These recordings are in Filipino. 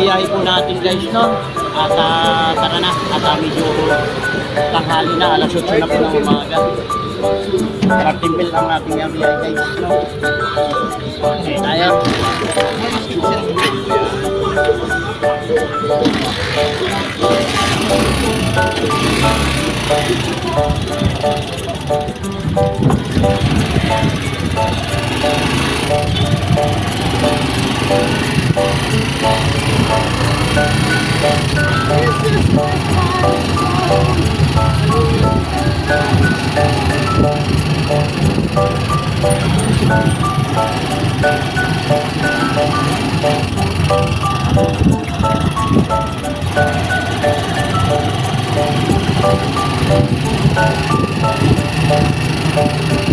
biyahe po natin guys, no? At tara na, at medyo tanghali na, alas 8 na po ng umaga. Partimpil ang ating biyahe guys, no? Okay, tayo.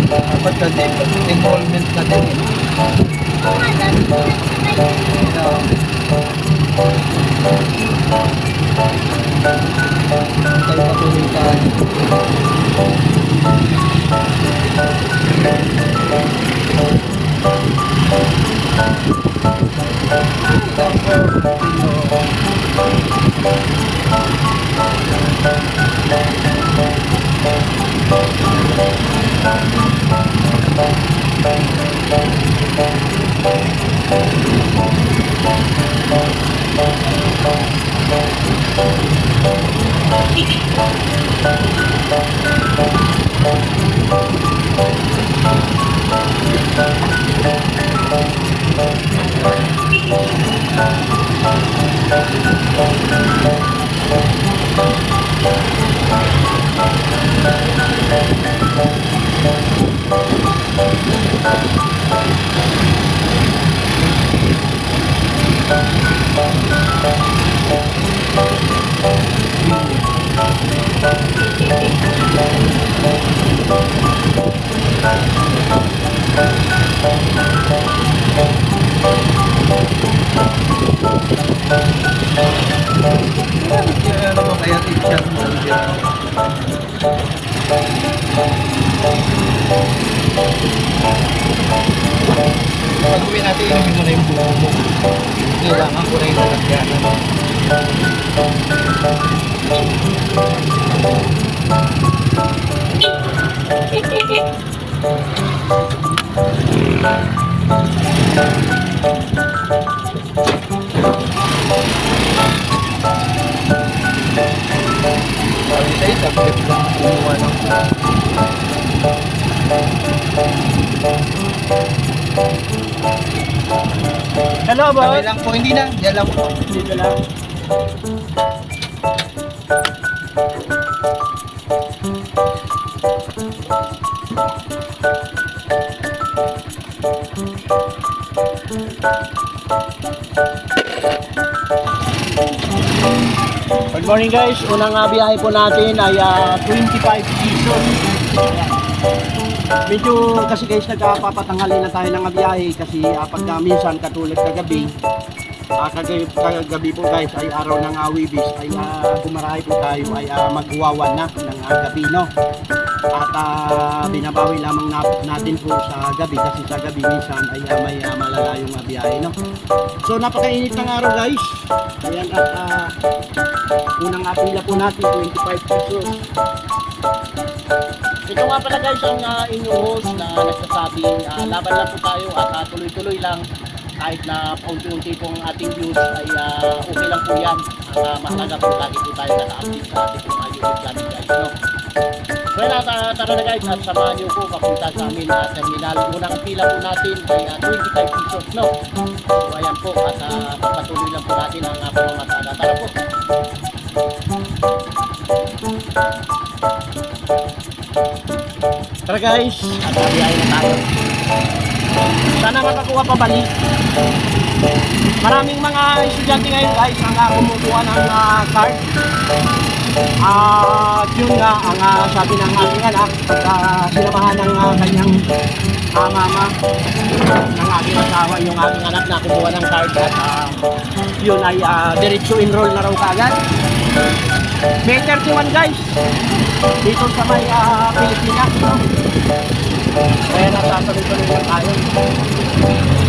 Dapat kasi involvement na din eh. Tayo patuloy tayo. Ano ba kaya t-shirt mo? Pag-uwi natin, inumin mo na yung buho mo. Kailangan ko na yung lalagyan. Sabi tayo, saglit lang kumuha ng Hello, boss. Sabi lang po, hindi na. Diyan lang po. Dito lang. Good morning guys, unang biyahe po natin ay 25 pesos. Medyo kasi guys nagpapatanghali na tayo ng biyahe kasi pagka minsan katulad kagabi kagabi po guys ay araw ng Wibis ay bumarahe po tayo ay magwawan na ng gabi, no? At binabawi lamang natin po sa gabi kasi sa gabi minsan ay may malalayong biyahe, no? So napakainit ng araw guys. Ayan, at unang pila po natin 25 pesos. Ito nga pala guys ang inyong host na nagsasabing laban lang po tayo at tuloy-tuloy lang kahit na paunti-unti pong ating views ay okay lang po yan. Ang mahalaga po lagi po tayo naka-update sa ating YouTube channel guys, no? So yun, tara na guys at samahan nyo po papunta sa amin terminal. Unang pila po natin ay 25 pesos, no? So ayan po at pagpatuloy lang po natin ang pamamasada. Tara po! Tara guys, at biyahe na tayo. Sana makakuha pa balik. Maraming mga estudyante ngayon guys ang kumukuha ng card. At yun nga, ang sabi ng aking anak, sinamahan ng kanyang mama ng aking asawa, yung aking anak na kumuha ng card at yun ay diretso enroll na raw kagad. May 31 guys, dito sa may Pilipinas. No? Kaya nasasabi-tuloy lang tayo.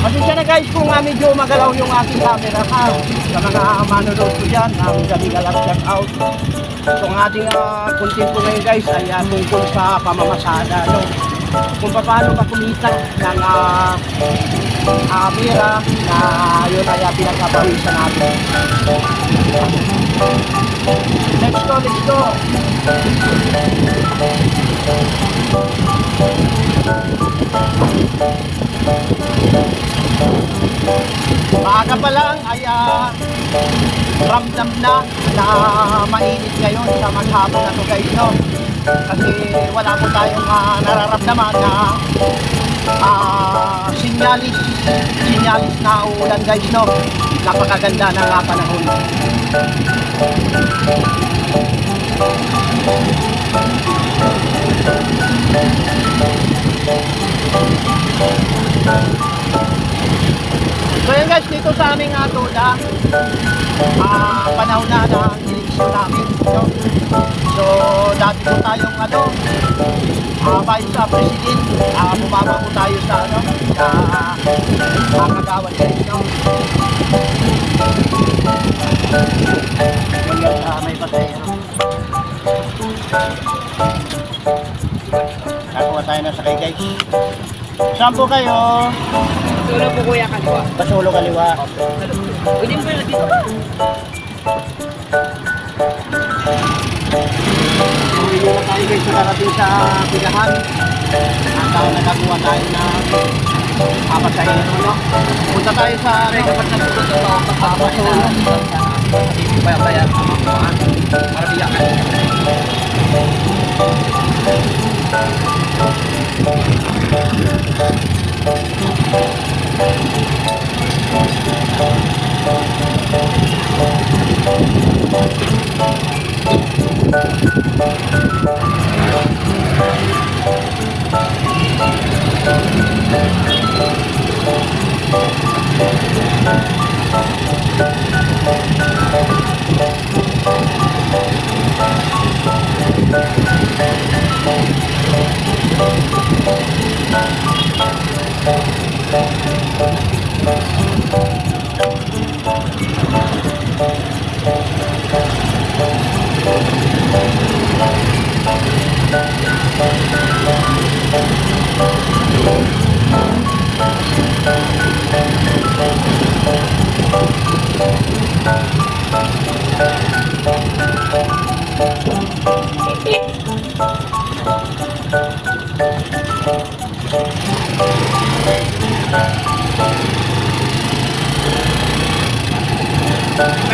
Pasensya na guys kung medyo magalaw yung aking camera ha. Sa mga manonood ko dyan, gabi-galap check out. So ang ating content ko ngayon guys ay tungkol sa pamamasada. No? Kung paano ba kumita ng pera na yun ay pinagpapawisan natin. Let's go! Maaga pa lang ay ramdam na mainit ngayon sa maghapon na to guys, no? Kasi wala po tayong nararamdaman na sinyalis na uulan guys, no? Napakaganda ng panahon. So yun guys, dito sa aming toda, panahon na ng eleksyon namin, no? So dati po tayong Vice President, bumaba po tayo sa kagawan guys, no? Yun guys, may pasahero. Kakuha tayo na sakay guys. Saan po kayo? Sulo po kuya kaliwa. Pasulo kaliwa. Pwede mo pala dito. Uwi na tayo guys sa karating sa pilahan. At nakakuha tayo na pasahero, no? Punta tayo sa Kapag nasugot sa mga pagpapasulo. Hindi pa bayan ang mga para biyakan.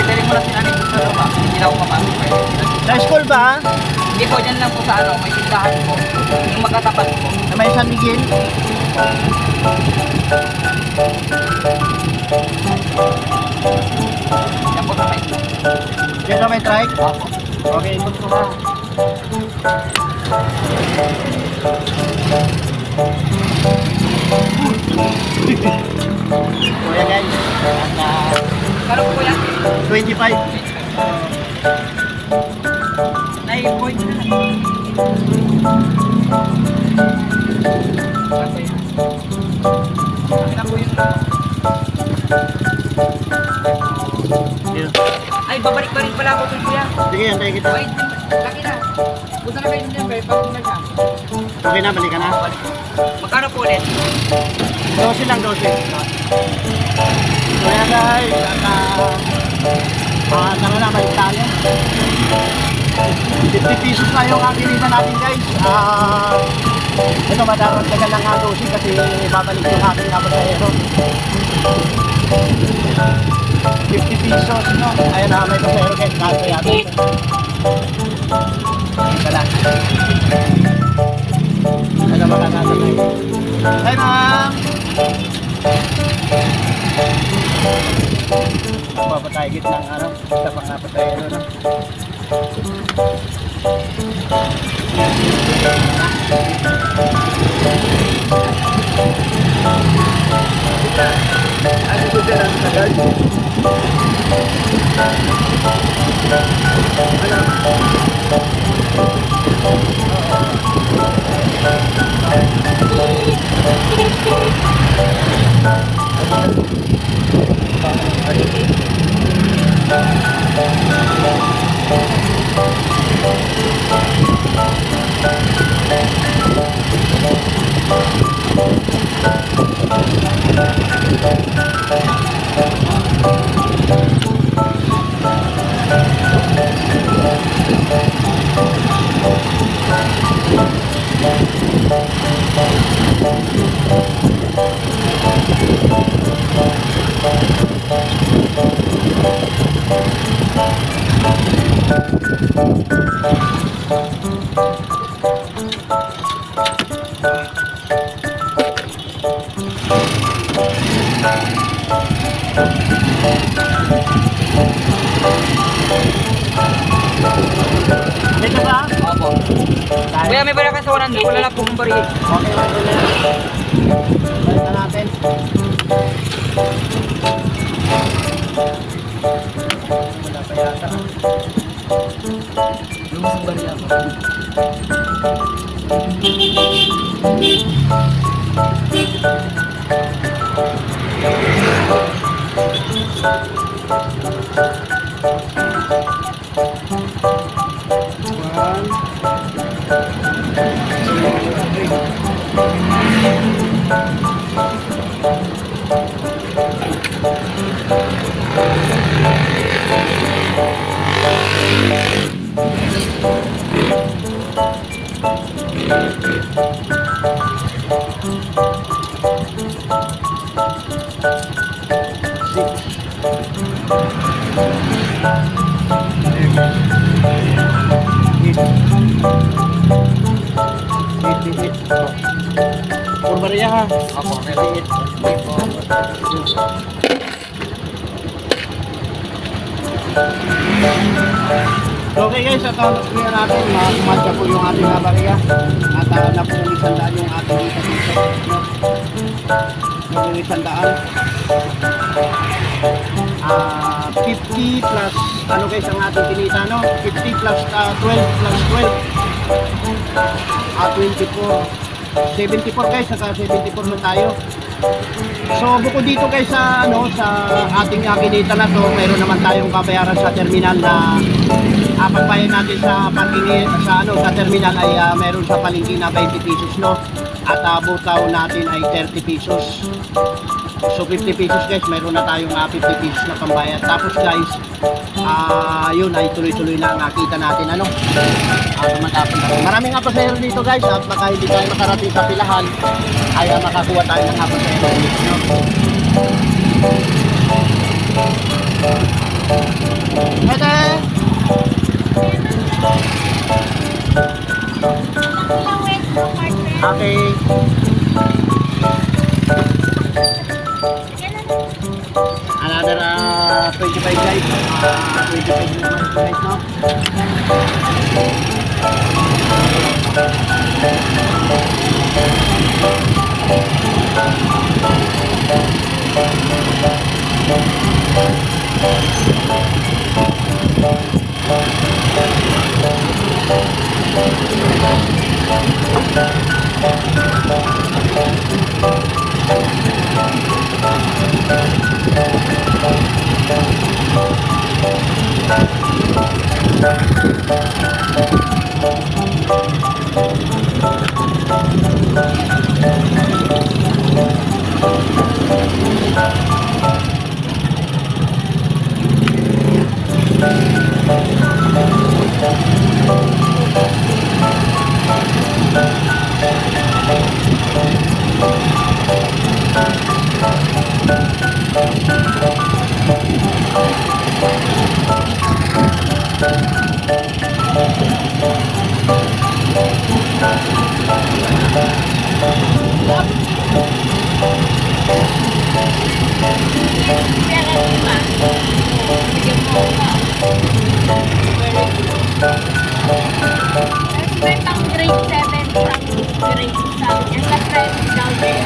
Pwede mo lang sinabi ko sa loob. Hindi na ako mapasok. Sa school ba? Hindi po, dyan lang po sa may tindahan po. Yung magkatapat po. Na may San Miguel? Yan po sa may. Diyan na may trike? Opo. Okay, ikot ko ka. So yan guys, Kano po yan? 25. Nai-point na lang. Ano po yun? Ay, babalik-balik pala ako dun kuya. Sige, antayin kita. Wait, laki na. Punta na kayo dun yan, pag na siya. Okay na, balik ka na. Magkano po ulit? 12 lang, 12. So yan guys, at ano na, balik tayo. 50 pesos na yung kinita natin guys. Ito madaragdagan ng dosis kasi babalik yung ating pasahero. 50 pesos, no? Ayun na, may pasahero guys. Kaso yata ito. Ito lang. Ano ba kakasa tayo? Hi ma'am! Papatay git ng isa pang napatay no? Dito ba? Opo. Kuya, may bala ka sa 100. Wala na pong barihin. Okay lang ulit. Balik na natin. Wala pa yata. Lumusong barihin ako. Purbaria ha. Opo, may Okay guys, at clear natin, kumadya po yung ating bariya at napulisandaan yung ating dito. Napulisandaan. 50 plus, ano guys ang ating kinita, no? 50 plus 12 plus 12. 24. 74 guys, saka 74 na tayo. So bukod dito guys sa ating kinita na to, mayroon naman tayong babayaran sa terminal na pagbayad natin sa parking sa terminal ay mayroon sa palengke na 20 pesos, no? At butaw natin ay 30 pesos. So 50 pesos guys, mayroon na tayong 50 pesos na pambayad. Tapos guys, yun ay tuloy-tuloy na nakita natin matapos na. Maraming nga pasahero dito guys, at baka hindi tayo makarating sa pilahan ay makakuha tayo ng pasahero ulit, no? Pwede! Okay. Another 25 guys. 25 naman guys, no? May pang grade 7 from grade 2 sa amin. And last time down there,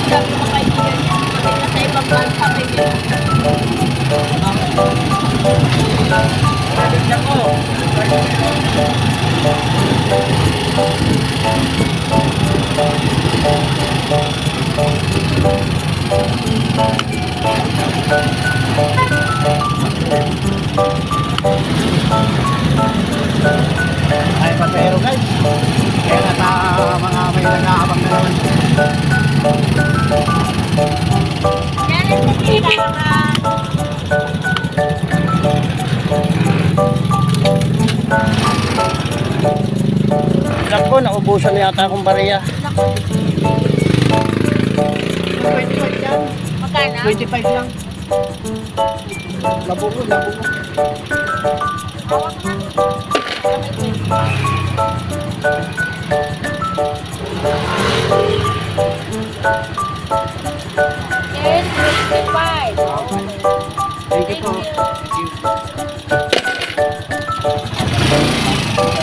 Sabi mo kaibigan niya, pati na sa ibang bansa, may ganun. Tignan ko. Ay, pasero guys. Kaya nasa mga may nag-aabang na naman. Yan ang kailangan. Ilan ko, naubusan na yata akong bariya. 25 yan. Magkano? 25 lang. Nabuo, nabuo. Hawak na. Yes, 25. Thank you po.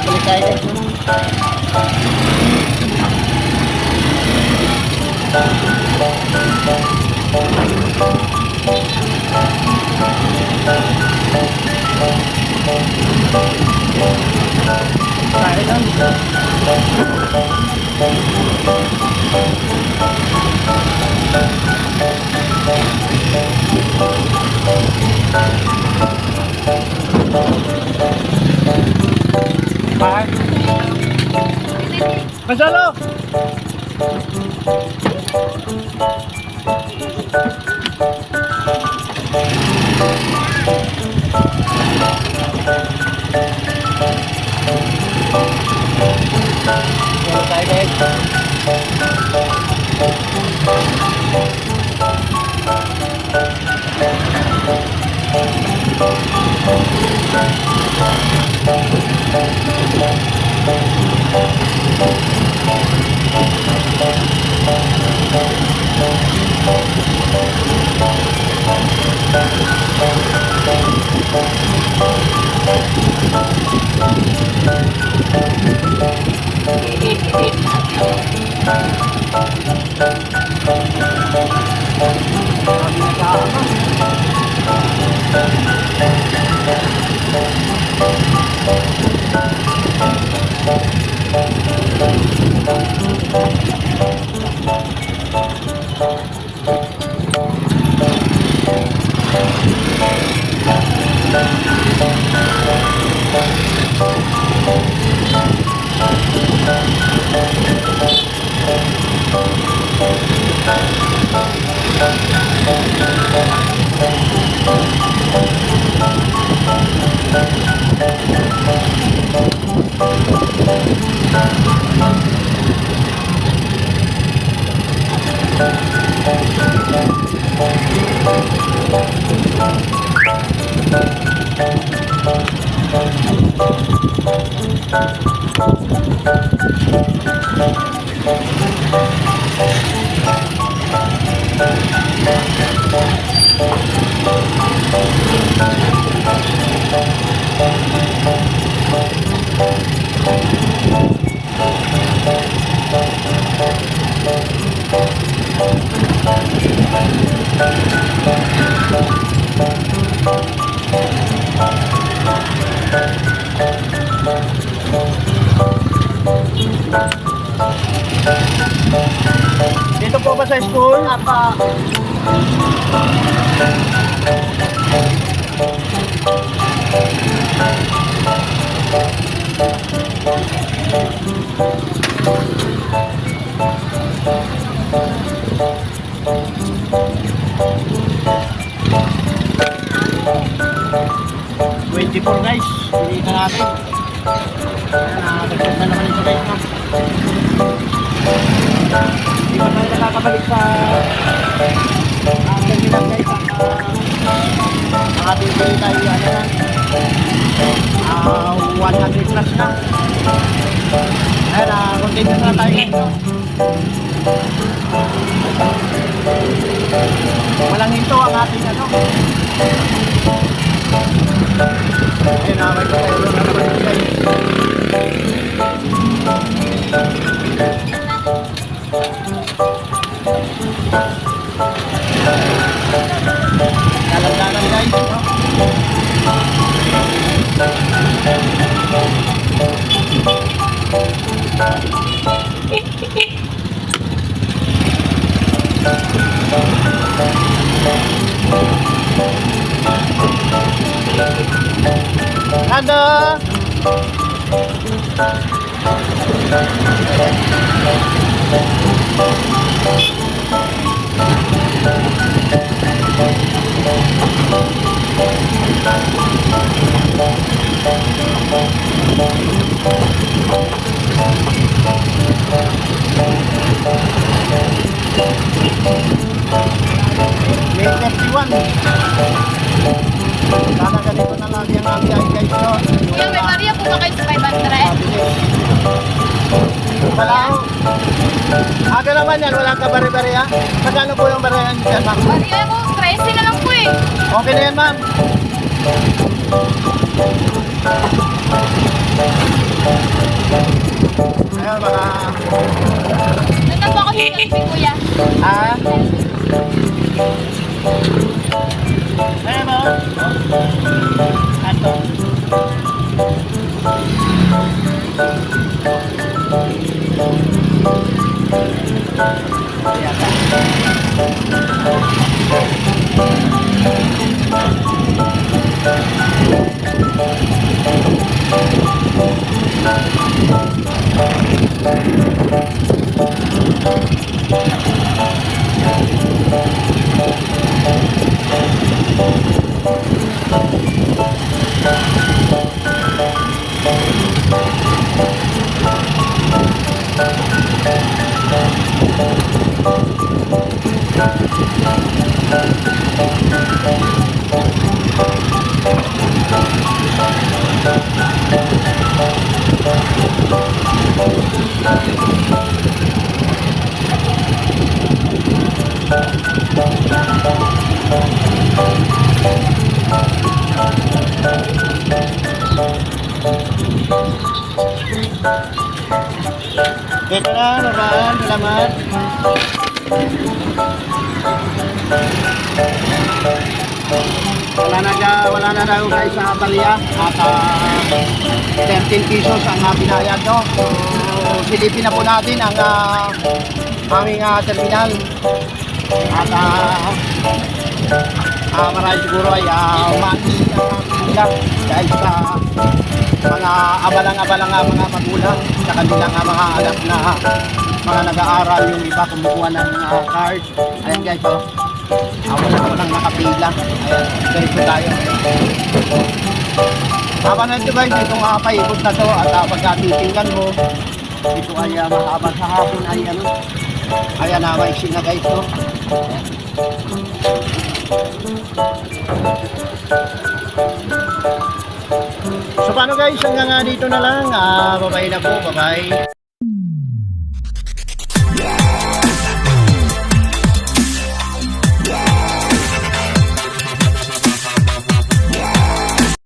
Balik tayo guys. Tayo lang. Bye. Masalo! Ano tayo guys? Dito po ba sa school? Apa. $24 guys, hindi na natin. Nagdag na naman ito guys. Hindi pa tayo nakakabalik sa terminal guys. Ang ating bili tayo ano na 100 plus na. Ayan, continue na tayo dito. Walang hinto ang ating ano. Ayun na, may tayo na naman guys. Dalang-dalang guys, no? Handa! May 31. Sana ganito na lang yung aming guys, no? Kuya, may bariya po ba kayo sa 500? Wala ako. Aga naman yan, walang kabari-bari ha. Magkano po yung bariyan dyan, ma'am? Bariya ko, 13 na lang po eh. Okay na yan, ma'am. Ayun, baka... Nandun po ako sa Jollibee, kuya. Ah? Ayun mo. Ato. Ito na, naman. Salamat. Wala na daw guys sa palya at 13 pesos ang binayad, no? So, silipin na po natin ang aming terminal at marami siguro ay umalis ang dahil sa mga abalang-abalang mga magulang sa kanilang mga anak na mga nag-aaral, yung iba kumukuha ng card. Ayan guys, oh. Walang nakapila. Ayan, ganito tayo. Habang nandito guys, itong paikot na to at pagkatitingnan mo, ito ay mahaba sa hapon ay ano. Ayan, maiksi na guys, no? So paano guys, hanggang dito na lang. Bye-bye na po, bye-bye.